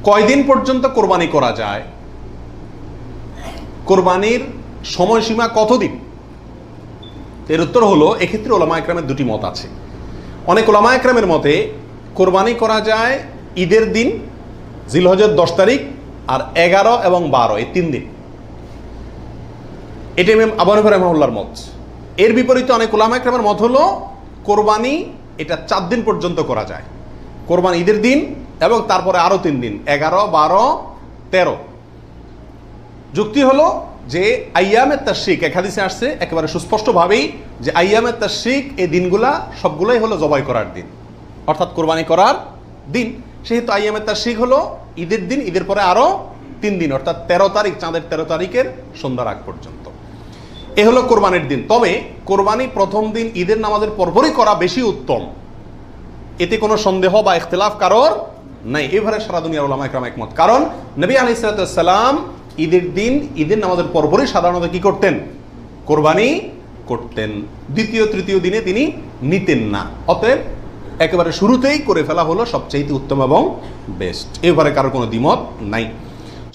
কয়দিন পর্যন্ত কোরবানি করা যায়? কোরবানির সময়সীমা কতদিন? এর উত্তর হলো, এক্ষেত্রে ওলামা একরামের দুটি মত আছে। অনেক ওলামা একরামের মতে কোরবানি করা যায় ঈদের দিন, জিলহজের 10 তারিখ, আর 11 এবং 12, এই 3 দিন। এটা ইমাম আবু হানিফা রাহিমাহুল্লাহর মত। এর বিপরীতে অনেক ওলামা একরামের মত হলো কোরবানি এটা 4 দিন পর্যন্ত করা যায়। কোরবানি ঈদের দিন এবং তারপরে আরো 3 দিন, 11, 12, 13। যুক্তি হলো যে আইয়ামে তাশরিক, এক হাদিসে আসছে একেবারে সুস্পষ্টভাবেই যে আইয়ামে তাশরিক, এই দিনগুলা সবগুলাই হলো জবাই করার দিন, অর্থাৎ কোরবানি করার দিন। সেহেতু আইয়ামে তাশরিক হলো ঈদের দিন, ঈদের পরে আরো 3 দিন, অর্থাৎ 13 তারিখ, চাঁদের 13 তারিখের সন্ধ্যার আগ পর্যন্ত। এ হলো কোরবানির দিন। তবে কোরবানি প্রথম দিন ঈদের নামাজের পরপরই করা বেশি উত্তম, এতে কোনো সন্দেহ বা ইখতিলাফ কারোর নাই। এবারে সারা দুনিয়ার উলামা ইকরাম একমত। কারণ নবী আলাইহিস সালাম ঈদের দিন ঈদের নামাজের পরপরই সাধারণত কি করতেন? কোরবানি করতেন। দ্বিতীয় তৃতীয় দিনে তিনি নিতেন না। অতএব একেবারে শুরুতেই করে ফেলা হলো সবচেয়ে উত্তম এবং বেস্ট। এবারে কারো কোনো দ্বিমত নাই।